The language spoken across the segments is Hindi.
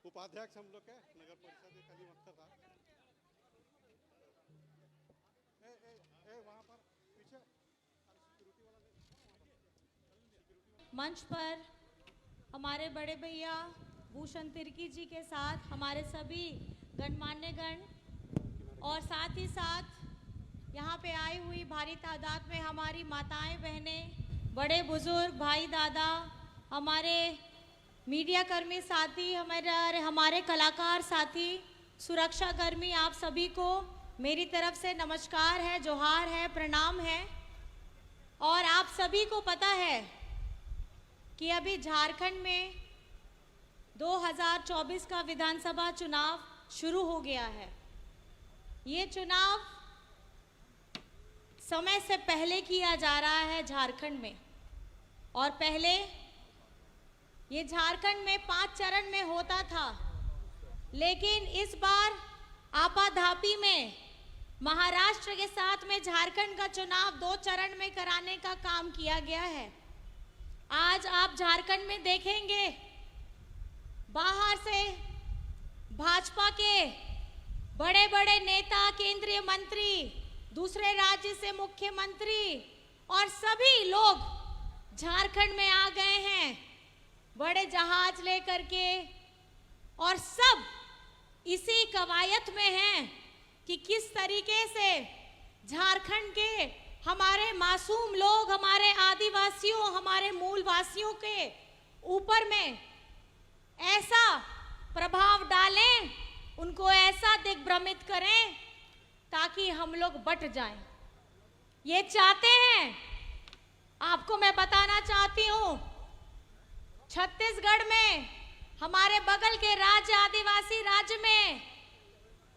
उपाध्यक्ष हम लोग के नगर परिषद कली वक्त था। वहाँ पर पीछे सिक्योरिटी वाला मंच पर हमारे बड़े भैया भूषण तिर्की जी के साथ हमारे सभी गणमान्य गण और साथ ही साथ यहाँ पे आई हुई भारी तादाद में हमारी माताएं बहनें, बड़े बुजुर्ग, भाई दादा, हमारे मीडिया कर्मी साथी, हमारे कलाकार साथी, सुरक्षा कर्मी, आप सभी को मेरी तरफ से नमस्कार है, जोहार है, प्रणाम है। और आप सभी को पता है कि अभी झारखंड में 2024 का विधानसभा चुनाव शुरू हो गया है। ये चुनाव समय से पहले किया जा रहा है झारखंड में, और पहले ये झारखंड में 5 चरण में होता था, लेकिन इस बार आपाधापी में महाराष्ट्र के साथ में झारखंड का चुनाव 2 चरण में कराने का काम किया गया है। आज आप झारखंड में देखेंगे बाहर से भाजपा के बड़े बड़े नेता, केंद्रीय मंत्री, दूसरे राज्य से मुख्यमंत्री और सभी लोग झारखंड में आ गए हैं बड़े जहाज लेकर के, और सब इसी कवायद में हैं कि किस तरीके से झारखंड के हमारे मासूम लोग, हमारे आदिवासियों, हमारे मूलवासियों के ऊपर में ऐसा प्रभाव डालें, उनको ऐसा दिग्भ्रमित करें ताकि हम लोग बट जाएं। ये चाहते हैं। आपको मैं बताना चाहती हूं, छत्तीसगढ़ में, हमारे बगल के राज्य, आदिवासी राज्य में,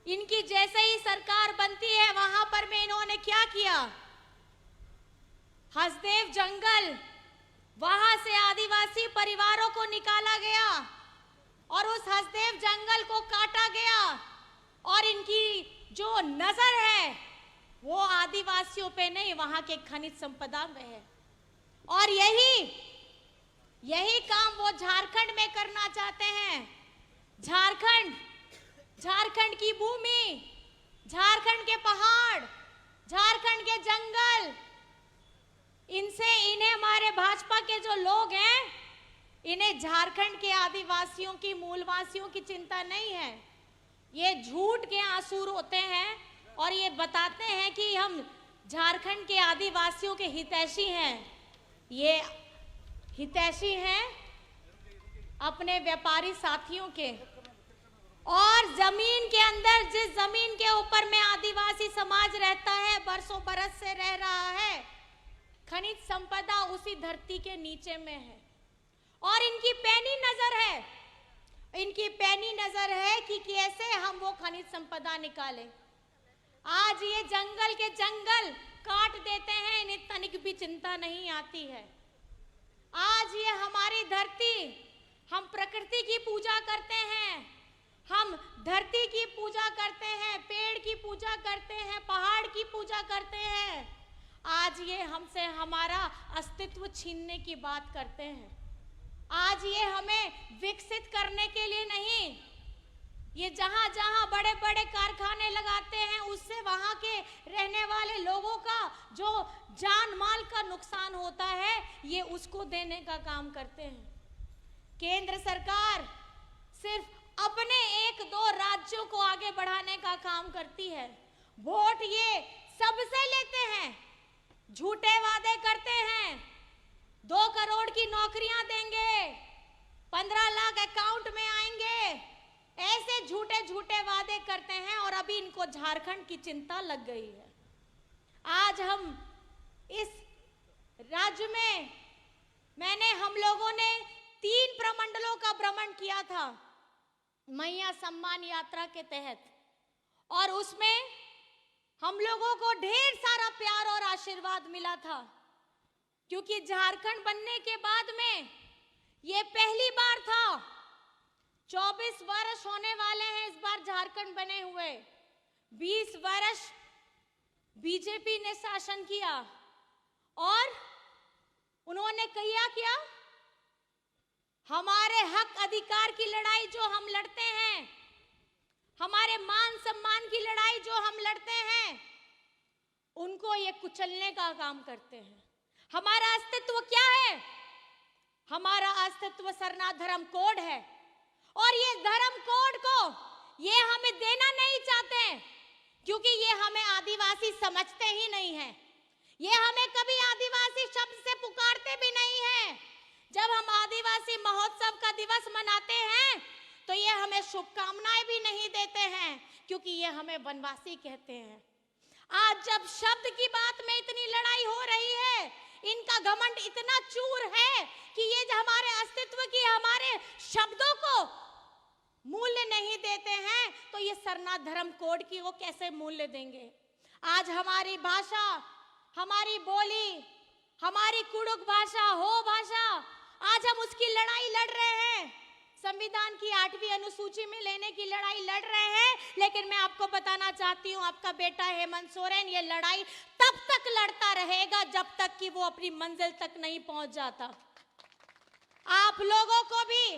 इनकी जैसे ही सरकार बनती है वहां पर में इन्होंने क्या किया, हसदेव जंगल, वहां से आदिवासी परिवारों को निकाला गया और उस हसदेव जंगल को काटा गया, और इनकी जो नजर है वो आदिवासियों पे नहीं, वहां के खनिज संपदा में है। और यही काम वो झारखंड में करना चाहते हैं। झारखंड की भूमि, झारखंड के पहाड़, झारखंड के जंगल, इन्हें हमारे भाजपा के जो लोग हैं, इन्हें झारखंड के आदिवासियों की, मूलवासियों की चिंता नहीं है। ये झूठ के आंसू रोते हैं और ये बताते हैं कि हम झारखंड के आदिवासियों के हितैषी हैं। ये हितैषी हैं अपने व्यापारी साथियों के, और जमीन के अंदर, जिस जमीन के ऊपर में आदिवासी समाज रहता है, बरसों बरस से रह रहा है, खनिज संपदा उसी धरती के नीचे में है। और इनकी पैनी नजर है कि कैसे हम वो खनिज संपदा निकालें। आज ये जंगल के जंगल काट देते हैं, इन्हें तनिक भी चिंता नहीं आती है। आज ये हमारी धरती, हम प्रकृति की पूजा करते हैं, हम धरती की पूजा करते हैं, पेड़ की पूजा करते हैं, पहाड़ की पूजा करते हैं। आज ये हमसे हमारा अस्तित्व छीनने की बात करते हैं। आज ये हमें विकसित करने के लिए नहीं, ये जहां जहां बड़े बड़े कारखाने लगाते हैं, उससे वहां के रहने वाले लोगों का जो जान माल का नुकसान होता है, ये उसको देने का काम करते हैं। केंद्र सरकार सिर्फ अपने 1-2 राज्यों को आगे बढ़ाने का काम करती है। वोट ये सबसे लेते हैं, झूठे वादे करते हैं, 2 करोड़ की नौकरियां देंगे, 15 लाख अकाउंट में आएंगे, ऐसे झूठे झूठे वादे करते हैं। और अभी इनको झारखंड की चिंता लग गई है। आज हम इस राज्य में, हम लोगों ने 3 प्रमंडलों का भ्रमण किया था मैया सम्मान यात्रा के तहत, और उसमें हम लोगों को ढेर सारा प्यार और आशीर्वाद मिला था, क्योंकि झारखंड बनने के बाद में ये पहली बार था। 24 वर्ष होने वाले हैं इस बार झारखंड बने हुए। 20 वर्ष बीजेपी ने शासन किया, और उन्होंने क्या हमारे हक अधिकार की लड़ाई जो हम लड़ते हैं, हमारे मान सम्मान की लड़ाई जो हम लड़ते हैं, उनको ये कुचलने का काम करते हैं। हमारा अस्तित्व क्या है? हमारा अस्तित्व सरना धर्म कोड है, और ये धर्म कोड को ये हमें देना नहीं चाहते, क्योंकि ये हमें आदिवासी समझते ही नहीं है। ये हमें कभी आदिवासी शब्द से पुकारते भी नहीं है। जब हम आदिवासी महोत्सव का दिवस मनाते हैं तो ये हमें शुभकामनाएं भी नहीं देते हैं, क्योंकि ये हमें वनवासी कहते हैं। आज जब शब्द की बात में इतनी लड़ाई हो रही है, इनका घमंड इतना चूर है कि ये जो हमारे अस्तित्व की, हमारे शब्दों को मूल्य नहीं देते हैं, तो ये सरना धर्म कोड की वो कैसे मूल्य देंगे? आज हमारी भाषा, हमारी बोली, हमारी कुड़ुक भाषा, हो भाषा, आज हम उसकी लड़ाई लड़ रहे हैं। संविधान की 8वीं अनुसूची में लेने की लड़ाई लड़ रहे हैं। लेकिन मैं आपको बताना चाहती हूँ, आपका बेटा हेमंत सोरेन ये लड़ाई तब तक लड़ता रहेगा जब तक कि वो अपनी मंजिल तक नहीं पहुंच जाता। आप लोगों को भी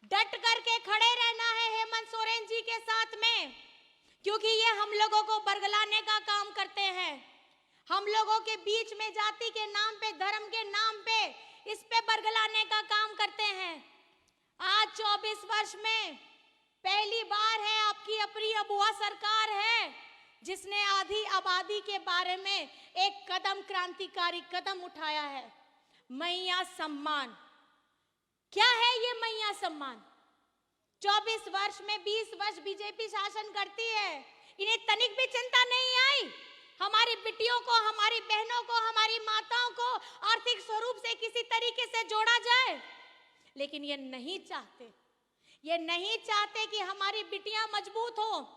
डट करके खड़े रहना है हेमंत सोरेन जी के साथ में, क्योंकि ये हम लोगों को बरगलाने का काम करते हैं। हम लोगों के बीच में जाति के नाम पे, धर्म के नाम पे, इस पे बरगलाने का काम करते हैं। आज 24 वर्ष में पहली बार है आपकी अपनी अबुआ सरकार है जिसने आधी आबादी के बारे में एक कदम, क्रांतिकारी कदम उठाया है। मैया सम्मान। क्या है ये मैया सम्मान? 24 वर्ष में 20 वर्ष बीजेपी शासन करती है, इन्हें तनिक भी चिंता नहीं आई हमारी बिटियों को, हमारी बहनों को, हमारी माताओं को आर्थिक स्वरूप से किसी तरीके से जोड़ा जाए। लेकिन ये नहीं चाहते, ये नहीं चाहते कि हमारी बिटियां मजबूत हो,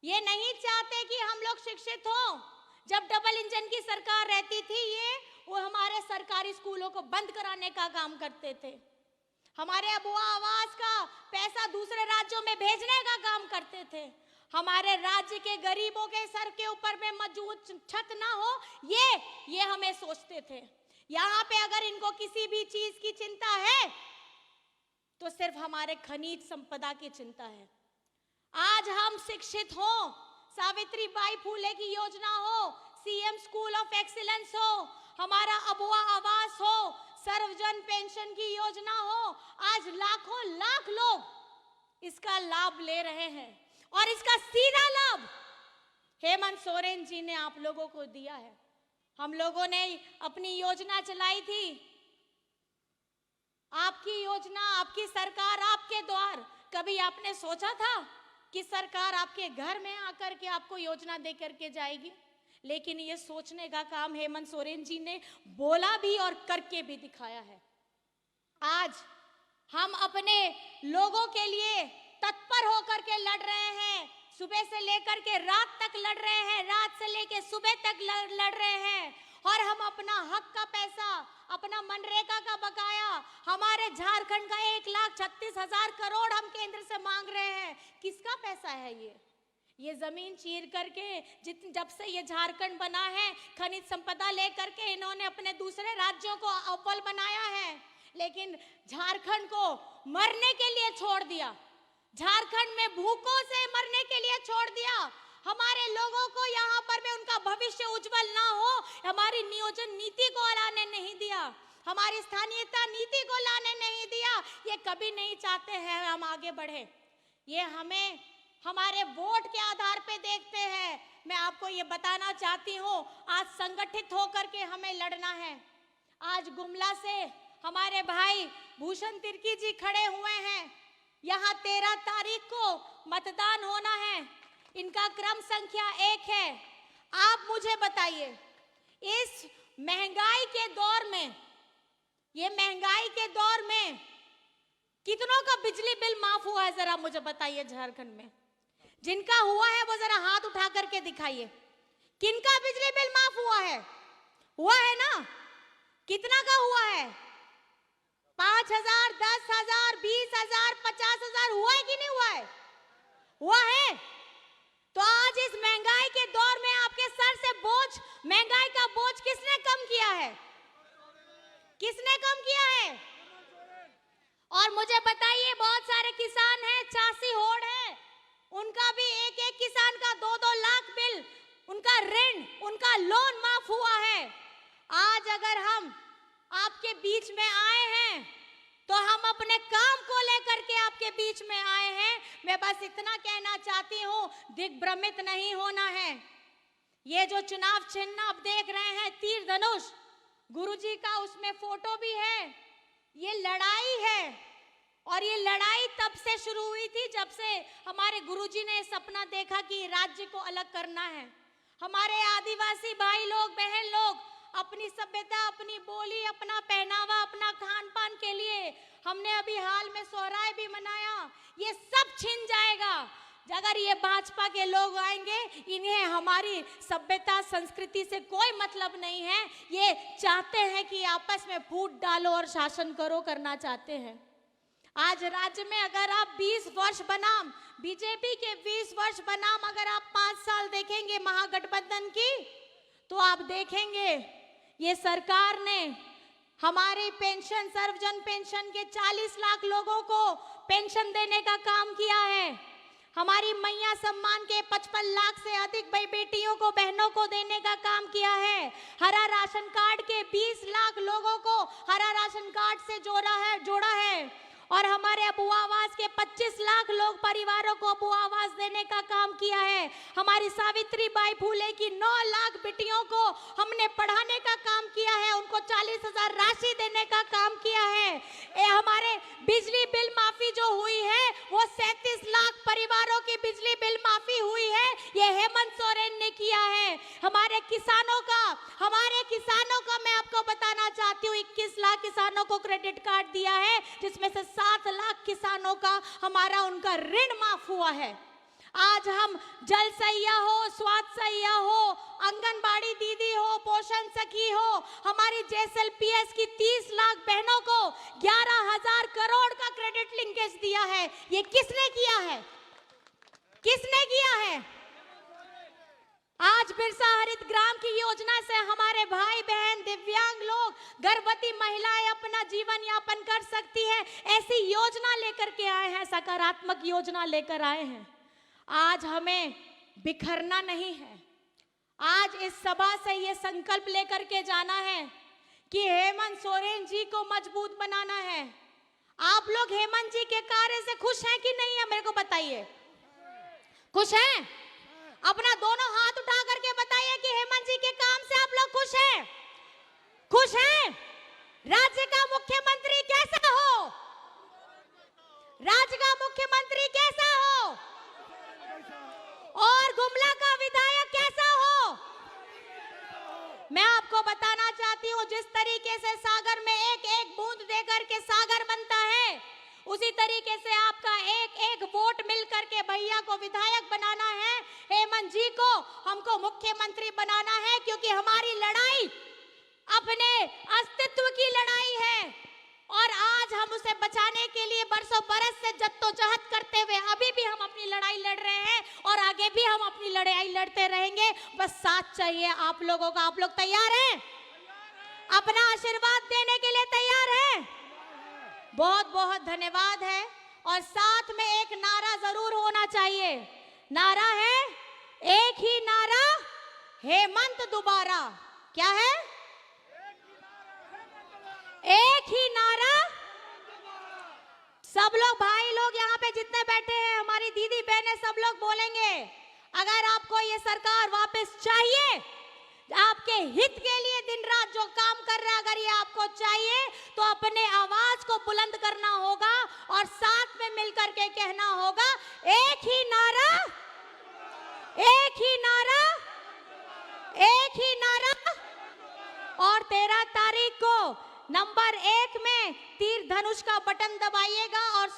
ये नहीं चाहते कि हम लोग शिक्षित हो। जब डबल इंजन की सरकार रहती थी, वो हमारे सरकारी स्कूलों को बंद कराने का काम करते थे, हमारे अबुआ आवास का पैसा दूसरे राज्यों में भेजने का काम करते थे, हमारे राज्य के गरीबों के सर के ऊपर में मजबूत छत ना हो, ये हमें सोचते थे। यहाँ पे अगर इनको किसी भी चीज की चिंता है तो सिर्फ हमारे खनिज संपदा की चिंता है। आज हम शिक्षित हो, सावित्री बाई फुले की योजना हो, सीएम स्कूल ऑफ एक्सीलेंस हो, हमारा अबुआ आवास हो, सर्वजन पेंशन की योजना हो, आज लाखों लाख लोग इसका लाभ ले रहे हैं, और इसका सीधा लाभ हेमंत सोरेन जी ने आप लोगों को दिया है। हम लोगों ने अपनी योजना चलाई थी, आपकी योजना, आपकी सरकार, आपके द्वार। कभी आपने सोचा था कि सरकार आपके घर में आकर के आपको योजना दे करके जाएगी? लेकिन ये सोचने का काम हेमंत सोरेन जी ने बोला भी और करके भी दिखाया है। आज हम अपने लोगों के लिए तत्पर होकर के लड़ रहे हैं, सुबह से लेकर के रात तक लड़ रहे हैं, रात से लेकर सुबह तक लड़ रहे हैं, और हम अपना हक का पैसा, अपना मनरेगा का बकाया, हमारे झारखंड का 1,36,000 करोड़ हम केंद्र से मांग रहे हैं। किसका पैसा है ये जमीन चीर करके जब से ये झारखंड बना है, खनिज संपदा लेकर के इन्होंने अपने दूसरे राज्यों को अव्वल बनाया है, लेकिन झारखंड को मरने के लिए छोड़ दिया, झारखंड में भूखों से मरने के लिए छोड़ दिया। हमारे लोगों को यहाँ पर भी उनका भविष्य उज्जवल ना हो, हमारी नियोजन नीति को लाने नहीं दिया, हमारी स्थानीयता नीति को लाने नहीं दिया। ये कभी नहीं चाहते हैं हम आगे बढ़े, ये हमें हमारे वोट के आधार पे देखते हैं। मैं आपको ये बताना चाहती हूँ, आज संगठित होकर के हमें लड़ना है। आज गुमला से हमारे भाई भूषण तिर्की जी खड़े हुए हैं, यहाँ 13 तारीख को मतदान होना है, इनका क्रम संख्या 1 है। आप मुझे बताइए, इस महंगाई के दौर में, ये महंगाई के दौर में कितनों का बिजली बिल माफ हुआ है? जरा मुझे बताइए, झारखंड में जिनका हुआ है वो जरा हाथ उठा करके दिखाइए। किनका बिजली बिल माफ हुआ है? हुआ है ना? कितना का हुआ है? 5,000, 10,000, 20,000, 50,000 हुआ है कि नहीं हुआ है? हुआ है। तो आज इस महंगाई के दौर में आपके सर से बोझ, महंगाई का बोझ किसने कम किया है? किसने कम किया है? और मुझे बताइए, बहुत सारे किसान हैं, चासी होड़ है, उनका भी एक एक किसान का 2-2 लाख बिल, उनका ऋण, उनका लोन माफ हुआ है। आज अगर हम आपके बीच में आए हैं तो हम अपने काम को लेकर के आपके बीच में आए हैं। मैं बस इतना कहना चाहती हूं, दिग्भ्रमित नहीं होना है। ये जो चुनाव चिन्ह आप देख रहे हैं, तीर धनुष, गुरुजी का उसमें फोटो भी है। ये लड़ाई है और ये लड़ाई तब से शुरू हुई थी जब से हमारे गुरुजी ने सपना देखा कि राज्य को अलग करना है। हमारे आदिवासी भाई लोग, बहन लोग अपनी सभ्यता, अपनी बोली, अपना पहनावा, अपना खान पान के लिए हमने अभी हाल में सोहराय भी मनाया। ये सब छिन जाएगा अगर ये भाजपा के लोग आएंगे। इन्हें हमारी सभ्यता, संस्कृति से कोई मतलब नहीं है। ये चाहते हैं कि आपस में फूट डालो और शासन करो, करना चाहते हैं। आज राज्य में अगर आप 20 वर्ष बनाम बीजेपी के 20 वर्ष बनाम अगर आप 5 साल देखेंगे महागठबंधन की, तो आप देखेंगे ये सरकार ने हमारी पेंशन, सर्वजन पेंशन के 40 लाख लोगों को पेंशन देने का काम किया है। हमारी मैया सम्मान के 55 लाख से अधिक बेटियों को, बहनों को देने का काम किया है। हरा राशन कार्ड के 20 लाख लोगों को हरा राशन कार्ड से जोड़ा है और हमारे अबू आवास के 25 लाख लोग परिवारों को अबू आवास देने का काम किया है। हमारी सावित्री बाई फूले की 9 लाख बेटियों को हमने पढ़ाने का काम किया है, उनको 40,000 राशि देने का काम किया है। हमारे बिजली बिल माफी जो हुई है, वो 37 लाख परिवारों की बिजली बिल माफी हुई है, ये हेमंत सोरेन ने किया है। हमारे किसानों का मैं आपको बताना चाहती हूँ, 21 लाख किसानों को क्रेडिट कार्ड दिया है, जिसमें से 7 लाख किसानों का उनका ऋण माफ हुआ है। आज हम जल सैया हो, स्वास्थ्य सैया हो, आंगनबाड़ी दीदी हो, पोषण सखी हो, हमारी JSLPS की 30 लाख बहनों को 11,000 करोड़ का क्रेडिट लिंकेज दिया है। ये किसने किया है? किसने किया है? आज बिरसा हरित ग्राम की योजना से हमारे भाई बहन, दिव्यांग लोग, गर्भवती महिलाएं अपना जीवन यापन कर सकती है। ऐसी योजना लेकर के आए हैं, सकारात्मक योजना लेकर आए हैं। आज हमें बिखरना नहीं है। आज इस सभा से ये संकल्प लेकर के जाना है कि हेमंत सोरेन जी को मजबूत बनाना है। आप लोग हेमंत जी के कार्य से खुश हैं कि नहीं है? मेरे को बताइए, खुश हैं? अपना दोनों हाथ उठा करके बताइए कि हेमंत जी के काम से आप लोग खुश हैं? खुश हैं? राज्य का मुख्यमंत्री कैसा हो? राज्य का मुख्यमंत्री कैसा हो? और गुमला का विधायक कैसा हो? मैं आपको बताना चाहती हूँ, जिस तरीके से सागर में एक एक बूंद देकर के सागर बनता है, उसी तरीके से आपका एक एक वोट मिल करके भैया को विधायक बनाना है, हेमंत जी को हमको मुख्यमंत्री बनाना है। क्योंकि हमारी लड़ाई अपने अस्तित्व की लड़ाई है और आज हम उसे बचाने के लिए बरसों बरस से जद्दोजहद करते हुए अभी भी हम अपनी लड़ाई लड़ रहे हैं और आगे भी हम अपनी लड़ाई लड़ते रहेंगे। बस साथ चाहिए आप लोगों का। आप लोग तैयार हैं? अपना आशीर्वाद देने के लिए तैयार हैं? बहुत बहुत धन्यवाद है। और साथ में एक नारा जरूर होना चाहिए। नारा है, एक ही नारा, हेमंत दोबारा। क्या है? एक ही नारा। सब लोग, भाई लोग यहाँ पे जितने बैठे हैं, हमारी दीदी बहनें, सब लोग बोलेंगे, अगर आपको ये सरकार वापस चाहिए, आपके हित के लिए दिन रात जो काम कर रहा है, अगर ये आपको चाहिए, तो अपने आवाज को बुलंद करना होगा और साथ में मिलकर के कहना होगा, एक ही नारा, एक ही नारा, एक ही नारा। और 13 तारीख को नंबर 1 में तीर धनुष का बटन दबाइएगा और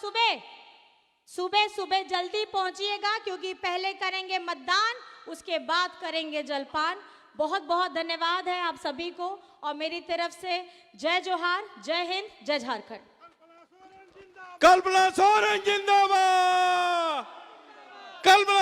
सुबह जल्दी पहुंचिएगा, क्योंकि पहले करेंगे मतदान, उसके बाद करेंगे जलपान। बहुत बहुत धन्यवाद है आप सभी को और मेरी तरफ से जय जोहार, जय हिंद, जय झारखंड। कल्पना सोरेन जिंदाबाद।